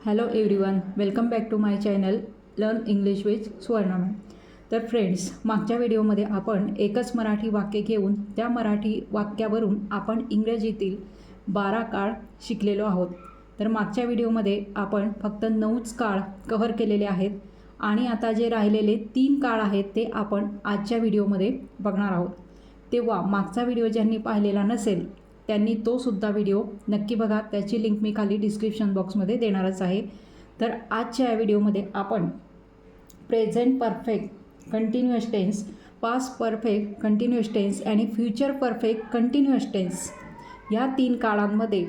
Hello everyone, welcome back to my channel learn English with Suvarna ma'am. तर friends, मागच्या व्हिडिओमध्ये आपण एकच मराठी वाक्य घेऊन त्या मराठी वाक्यावरून आपण इंग्रजीतील 12 काळ शिकलेलो आहोत. तर मागच्या व्हिडिओमध्ये आपण फक्त 9च काळ कव्हर केलेले आहेत आणि आता जे राहिलेले 3 काळ आहेत ते आपण आजच्या व्हिडिओमध्ये बघणार आहोत. तेव्हा मागचा व्हिडिओ ज्यांनी पाहिलेला नसेल त्यांनी तो सुद्धा व्हिडिओ नक्की बघा. त्याची लिंक मी खाली डिस्क्रिप्शन बॉक्समध्ये देणारच आहे. तर आजच्या या व्हिडिओमध्ये आपण present perfect continuous tense, past perfect continuous tense आणि फ्युचर परफेक्ट कंटिन्युअस टेन्स या 3 काळांमध्ये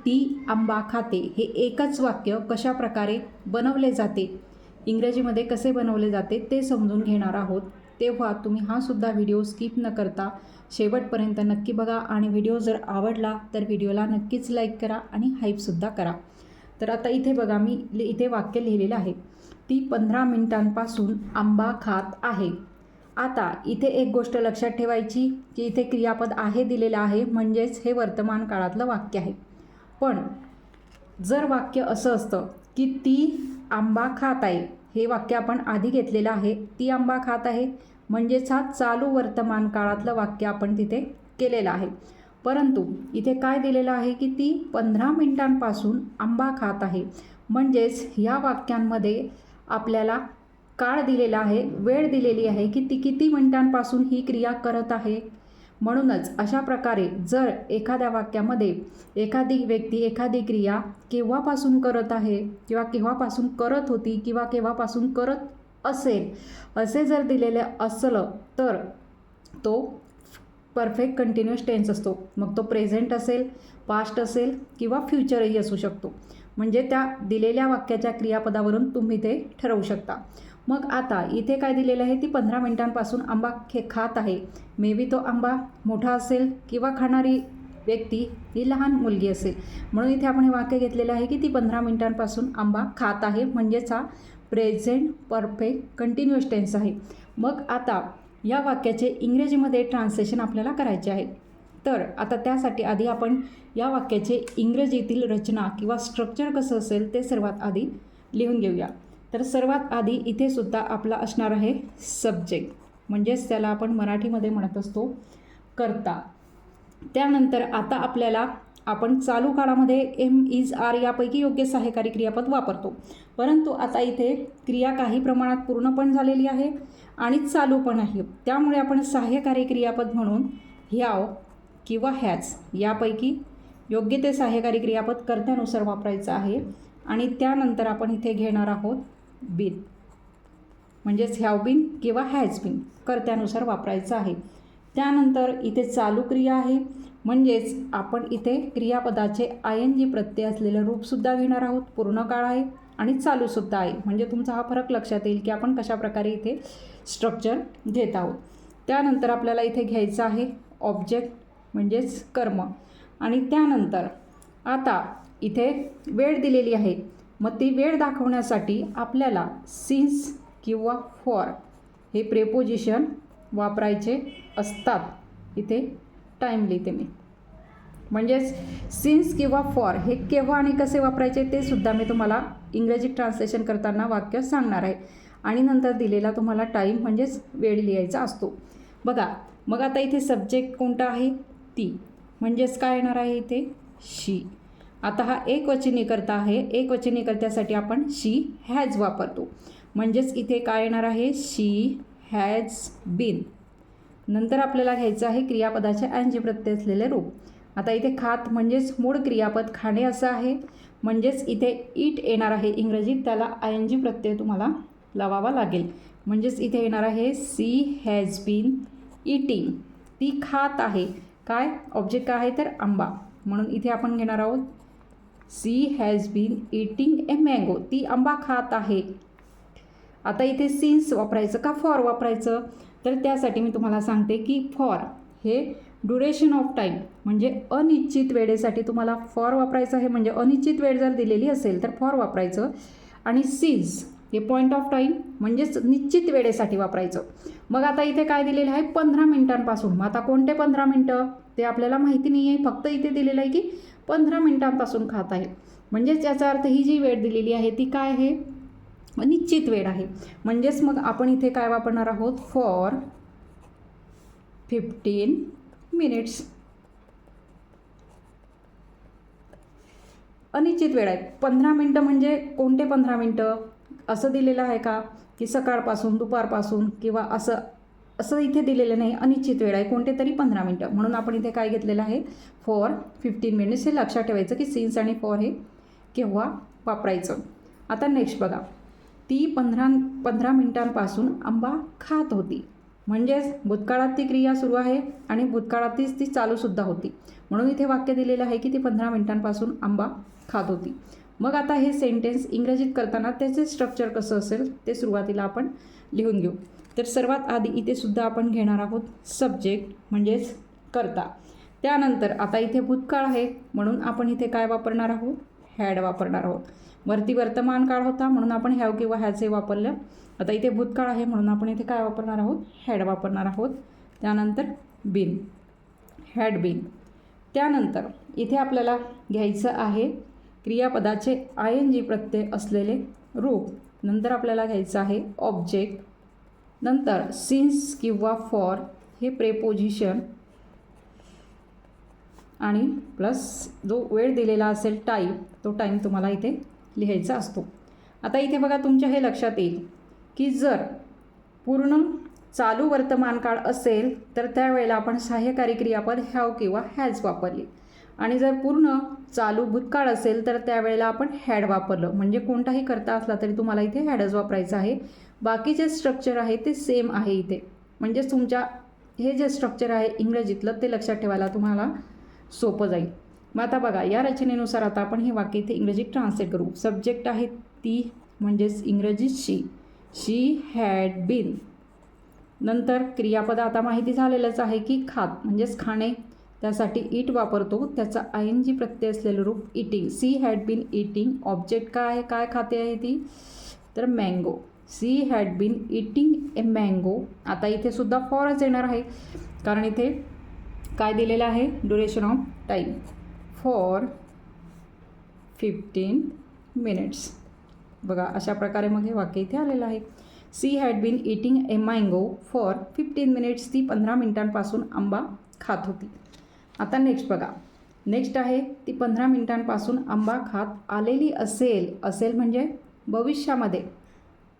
ती आंबा खाते हे एकच वाक्य कशा प्रकारे बनवले जाते, इंग्रजीमध्ये कसे बनवले जाते ते समजून घेणार आहोत. तेव्हा तुम्ही हा सुद्धा व्हिडिओ स्किप न करता शेवटपर्यंत नक्की बघा आणि व्हिडिओ जर आवडला तर व्हिडिओला नक्कीच लाईक करा आणि हाईपसुद्धा करा. तर आता इथे बघा, मी इथे वाक्य लिहिलेलं आहे, ती 15 मिनिटांपासून आंबा खात आहे. आता इथे एक गोष्ट लक्षात ठेवायची की इथे क्रियापद आहे दिलेलं आहे, म्हणजेच हे वर्तमान काळातलं वाक्य आहे. पण जर वाक्य असं असतं की ती आंबा खात आहे, हे वाक्य आपण आधी घेतलेलं आहे, ती आंबा खात आहे म्हणजेच हा चालू वर्तमान काळातलं वाक्य आपण तिथे केलेलं आहे. परंतु इथे काय दिलेलं आहे की ती 15 मिनिटांपासून आंबा खात आहे, म्हणजेच ह्या वाक्यांमध्ये आपल्याला काळ दिलेला आहे, वेळ दिलेली आहे की ती किती मिनिटांपासून ही क्रिया करत आहे. म्हणूनच अशा प्रकारे जर एखाद्या वाक्यामध्ये एखादी व्यक्ती एखादी क्रिया केव्हापासून करत आहे किंवा केव्हापासून करत होती किंवा केव्हापासून करत असेल असे जर दिलेले असलं तर तो परफेक्ट कंटिन्युअस टेन्स असतो. मग तो प्रेझेंट असेल, पास्ट असेल किंवा फ्युचरही असू शकतो. म्हणजे त्या दिलेल्या वाक्याच्या क्रियापदावरून तुम्ही ते ठरवू शकता. मग आता इथे काय दिलेलं आहे, ती 15 मिनिटांपासून आंबा खात आहे. मे बी तो आंबा मोठा असेल किंवा खाणारी व्यक्ती ही लहान मुलगी असेल, म्हणून इथे आपण हे वाक्य घेतलेलं आहे की ती 15 मिनिटांपासून आंबा खात आहे, म्हणजेच हा प्रेझेंट परफेक्ट कंटिन्युअस टेन्स आहे. मग आता या वाक्याचे इंग्रजीमध्ये ट्रान्सलेशन आपल्याला करायचे आहे. तर आता त्यासाठी आधी आपण या वाक्याचे इंग्रजीतील रचना किंवा स्ट्रक्चर कसं असेल ते सर्वात आधी लिहून घेऊया. तर सर्वात आधी इथे सुद्धा आपला असणार आहे सब्जेक्ट, म्हणजेच त्याला आपण मराठीमध्ये म्हणत असतो कर्ता. त्यानंतर आता आपल्याला आपण चालू काळामध्ये एम, इज, आर यापैकी योग्य सहाय्यकारी क्रियापद वापरतो. परंतु आता इथे क्रिया काही प्रमाणात पूर्ण पण झालेली आहे आणि चालू पण आहे, त्यामुळे आपण सहाय्यकारी क्रियापद म्हणून ह्याव किंवा हॅज यापैकी योग्य ते सहाय्यकारी क्रियापद कर्त्यानुसार वापरायचं आहे. आणि त्यानंतर आपण इथे घेणार आहोत बीन, म्हणजेच हॅव बीन किंवा हॅज बीन कर्त्यानुसार वापरायचं आहे. त्यानंतर इथे चालू क्रिया आहे, म्हणजेच आपण इथे क्रियापदाचे ING प्रत्यय असलेलं रूपसुद्धा घेणार आहोत. पूर्ण काळ आहे आणि चालूसुद्धा आहे, म्हणजे तुमचा हा फरक लक्षात येईल की आपण कशाप्रकारे इथे स्ट्रक्चर घेत आहोत. त्यानंतर आपल्याला इथे घ्यायचं आहे ऑब्जेक्ट, म्हणजेच कर्म. आणि त्यानंतर आता इथे वेळ दिलेली आहे, मग ती वेळ दाखवण्यासाठी आपल्याला सिन्स किंवा फॉर हे प्रेपोजिशन वापरायचे असतात. इथे टाईम लिहिते मी, म्हणजेच सिन्स किंवा फॉर हे केव्हा आणि कसे वापरायचे ते सुद्धा मी तुम्हाला इंग्रजी ट्रान्सलेशन करताना वाक्य सांगणार आहे. आणि नंतर दिलेला तुम्हाला टाईम म्हणजेच वेळ लिहायचा असतो. बघा, मग आता इथे सब्जेक्ट कोणता आहे, ती, म्हणजेच काय येणार आहे इथे शी. आता हा एकवचनी करता आहे, एकवचनी कर्त्यासाठी आपण शी हॅज वापरतो, म्हणजेच इथे काय येणार आहे शी हॅज बीन. नंतर आपल्याला घ्यायचं आहे क्रियापदाचे ING प्रत्यय असलेले रूप. आता इथे खात म्हणजेच मूळ क्रियापद खाणे असं आहे, म्हणजेच इथे इट येणार आहे इंग्रजीत, त्याला ING प्रत्यय तुम्हाला लावावा लागेल. म्हणजेच इथे येणार आहे सी हॅज बीन इटिंग, ती खात आहे. काय ऑब्जेक्ट काय आहे तर आंबा, म्हणून इथे आपण घेणार आहोत she has been eating a mango, ती आंबा खात आहे. आता इथे सिन्स वापरायचं का फॉर वापरायचं, तर त्यासाठी मी तुम्हाला सांगते की फॉर हे ड्युरेशन ऑफ टाईम, म्हणजे अनिश्चित वेळेसाठी तुम्हाला फॉर वापरायचं आहे. म्हणजे अनिश्चित वेळ जर दिलेली असेल तर फॉर वापरायचं. आणि सिन्स हे पॉईंट ऑफ टाईम, म्हणजेच निश्चित वेळेसाठी वापरायचं. मग आता इथे काय दिलेलं आहे 15 मिनिटांपासून. मग आता कोणते 15 मिनटं ते आपल्याला माहिती नाही आहे, फक्त इथे दिलेलं आहे की 15 मिनिटांपासून खात आहे. म्हणजेच याचा अर्थ ही जी वेळ दिलेली आहे ती काय आहे, निश्चित वेळ आहे. म्हणजेच मग आपण इथे काय वापरणार आहोत, फॉर 15 मिनिट्स. अनिश्चित वेळ आहे. 15 मिनटं म्हणजे कोणते 15 मिनटं असं दिलेलं आहे का, की सकाळपासून दुपारपासून किंवा असं इथे दिलेलं नाही. अनिश्चित वेळ आहे, कोणते तरी 15 मिनटं. म्हणून आपण इथे काय घेतलेलं आहे, फॉर 15 मिनिट्स. हे लक्षात ठेवायचं की सिन्स आणि फॉर हे केव्हा वापरायचं. आता नेक्स्ट बघा, ती 15 मिनिटांपासून आंबा खात होती. म्हणजेच भूतकाळात ती क्रिया सुरू आहे आणि भूतकाळातच ती चालूसुद्धा होती. म्हणून इथे वाक्य दिलेलं आहे की ती 15 मिनिटांपासून आंबा खात होती. मग आता हे सेंटेन्स इंग्रजीत करताना त्याचे स्ट्रक्चर कसं असेल ते सुरुवातीला आपण लिहून घेऊ. तर सर्वात आधी इथे सुद्धा आपण घेणार आहोत सब्जेक्ट म्हणजेच कर्ता. त्यानंतर आता इथे भूतकाळ आहे म्हणून आपण इथे काय वापरणार आहोत, हॅड वापरणार आहोत. वरती वर्तमान काळ होता म्हणून आपण हॅव किंवा हॅचे वापरलं. आता इथे भूतकाळ आहे म्हणून आपण इथे काय वापरणार आहोत, हॅड वापरणार आहोत. त्यानंतर बीन, हॅड बीन. त्यानंतर इथे आपल्याला घ्यायचं आहे क्रियापदाचे ING प्रत्यय असलेले रूप. नंतर आपल्याला घ्यायचं आहे ऑब्जेक्ट. नंतर सिन्स किंवा फॉर हे प्रेपोजिशन आणि प्लस जो वेळ दिलेला असेल टाईम, तो टाईम तुम्हाला इथे लिहायचा असतो. आता इथे बघा तुमच्या हे लक्षात येईल की जर पूर्ण चालू वर्तमान काळ असेल तर त्यावेळेला आपण सहाय्यकारी क्रियापद हॅव किंवा हॅज वापरली आणि जर पूर्ण चालू भूतकाळ असेल तर त्यावेळेला आपण हॅड वापरलं. म्हणजे कोणताही करता असला तरी तुम्हाला इथे हॅडच वापरायचं आहे. बाकीचे स्ट्रक्चर आहे ते सेम आहे इथे. म्हणजेच तुमच्या हे जे स्ट्रक्चर आहे इंग्रजीतलं ते लक्षात ठेवायला तुम्हाला सोपं जाईल. मग आता बघा या रचनेनुसार आता आपण हे वाक्य इथे इंग्रजीत ट्रान्सलेट करू. सब्जेक्ट आहे ती म्हणजेच इंग्रजीत शी हॅड बीन. नंतर क्रियापद आता माहिती झालेलंच आहे की खात म्हणजेच खाणे, त्यासाठी इट वापरतो. त्याचा ING प्रत्यय असलेलं रूप eating, she had been eating. Object काय आहे, काय खाते आहे ती, तर mango, she had been eating a mango. आता इथे सुद्धा फॉरच येणार आहे कारण इथे काय दिलेलं आहे, duration of time for 15 minutes. बघा अशा प्रकारे मग हे वाक्य इथे आलेलं आहे. She had been eating a mango for 15 minutes. ती 15 मिनिटांपासून आंबा खात होती. आता नेक्स्ट बघा, नेक्स्ट आहे ती 15 मिनिटांपासून आंबा खात आलेली असेल म्हणजे भविष्यामध्ये,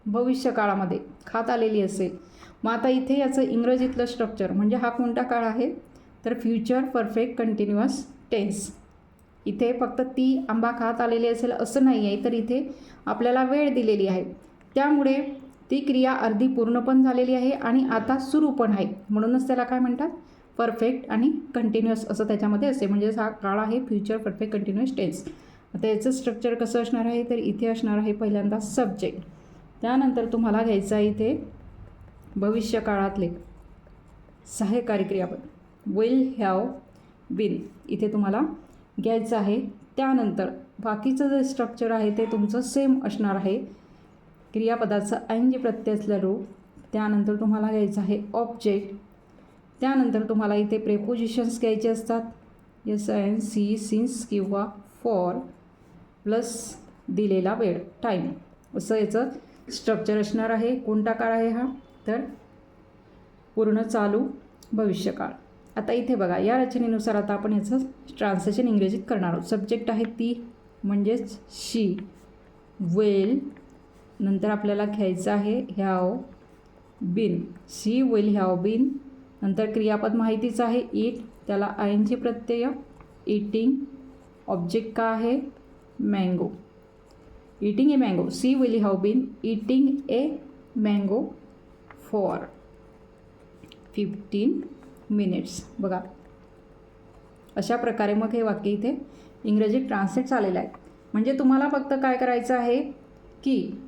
भविष्यकाळामध्ये खात आलेली असेल. मग आता इथे याचं इंग्रजीतलं स्ट्रक्चर म्हणजे हा कोणता काळ आहे, तर फ्युचर परफेक्ट कंटिन्युअस टेन्स. इथे फक्त ती आंबा खात आलेली असेल असं नाही आहे, तर इथे आपल्याला वेळ दिलेली आहे. त्यामुळे ती क्रिया अर्धी पूर्ण पण झालेली आहे आणि आता सुरू पण आहे. म्हणूनच त्याला काय म्हणतात, परफेक्ट आणि कंटिन्युअस असं त्याच्यामध्ये असे. म्हणजेच हा काळ आहे फ्युचर परफेक्ट कंटिन्युअस टेन्स. आता याचं स्ट्रक्चर कसं असणार आहे, तर इथे असणार आहे पहिल्यांदा सब्जेक्ट. त्यानंतर तुम्हाला घ्यायचं आहे इथे भविष्यकाळातले सहाय्यकारी क्रियापद विल हॅव बीन इथे तुम्हाला घ्यायचं आहे. त्यानंतर बाकीचं जे स्ट्रक्चर आहे ते तुमचं सेम असणार आहे. क्रियापदाचं ING प्रत्यय असलेलं रूप. त्यानंतर तुम्हाला घ्यायचं आहे ऑब्जेक्ट. त्यानंतर तुम्हाला इथे प्रेपोजिशन्स घ्यायचे असतात, SINC, सिन्स किंवा फॉर प्लस दिलेला वेळ टाईम. असं याचं स्ट्रक्चर असणार आहे. कोणता काळ आहे हा, तर पूर्ण चालू भविष्यकाळ. आता इथे बघा या रचनेनुसार आता आपण याचं ट्रान्सलेशन इंग्रजीत करणार आहोत. सब्जेक्ट आहे ती म्हणजेच शी, विल. नंतर आपल्याला घ्यायचं आहे have been, she will have been. नंतर क्रियापद माहितीचं आहे इट, त्याला ING प्रत्यय इटिंग. ऑब्जेक्ट का आहे, mango, eating a mango. She will have been eating a mango for 15 minutes. बघा अशा प्रकारे मग हे वाक्य इथे इंग्रजीत ट्रान्सलेट झालेलं आहे. म्हणजे तुम्हाला फक्त काय करायचं आहे की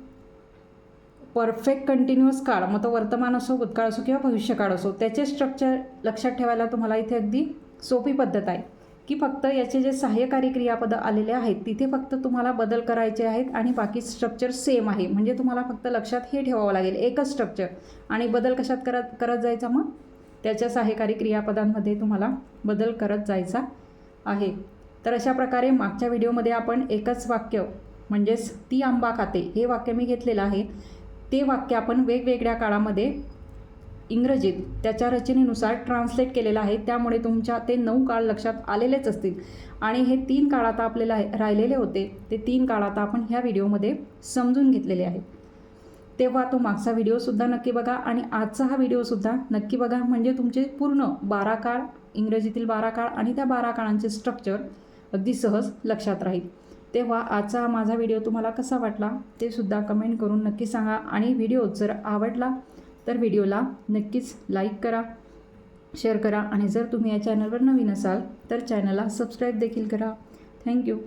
परफेक्ट कंटिन्युअस काळ, मग तो वर्तमान असो, भूतकाळ असो किंवा भविष्यकाळ असो, त्याचे स्ट्रक्चर लक्षात ठेवायला तुम्हाला इथे अगदी सोपी पद्धत आहे की फक्त याचे जे सहाय्यकारी क्रियापदं आलेले आहेत तिथे फक्त तुम्हाला बदल करायचे आहेत आणि बाकी स्ट्रक्चर सेम आहे. म्हणजे तुम्हाला फक्त लक्षात हे ठेवावं लागेल एकच स्ट्रक्चर आणि बदल कशात करत जायचा, मग त्याच्या सहाय्यकारी क्रियापदांमध्ये तुम्हाला बदल करत जायचा आहे. तर अशा प्रकारे मागच्या व्हिडिओमध्ये आपण एकच वाक्य म्हणजेच ती आंबा खाते हे वाक्य मी घेतलेलं आहे. ते वाक्य आपण वेगवेगळ्या काळामध्ये इंग्रजीत त्याच्या रचनेनुसार ट्रान्सलेट केलेलं आहे. त्यामुळे तुमच्या ते 9 काळ लक्षात आलेलेच असतील. आणि हे 3 काळ आता आपल्याला राहिलेले होते, ते 3 काळ आता आपण ह्या व्हिडिओमध्ये समजून घेतलेले आहेत. तेव्हा तो मागचा व्हिडिओसुद्धा नक्की बघा आणि आजचा हा व्हिडिओसुद्धा नक्की बघा. म्हणजे तुमचे पूर्ण 12 काळ, इंग्रजीतील 12 काळ आणि त्या 12 काळांचे स्ट्रक्चर अगदी सहज लक्षात राहील. तेव्हा आजचा माझा व्हिडिओ तुम्हाला कसा वाटला ते सुद्धा कमेंट करून नक्की सांगा. आणि व्हिडिओ जर आवडला तर व्हिडिओला नक्कीच लाईक करा, शेअर करा आणि जर तुम्ही या चॅनलवर नवीन असाल तर चॅनलला सबस्क्राईब देखील करा. थँक्यू.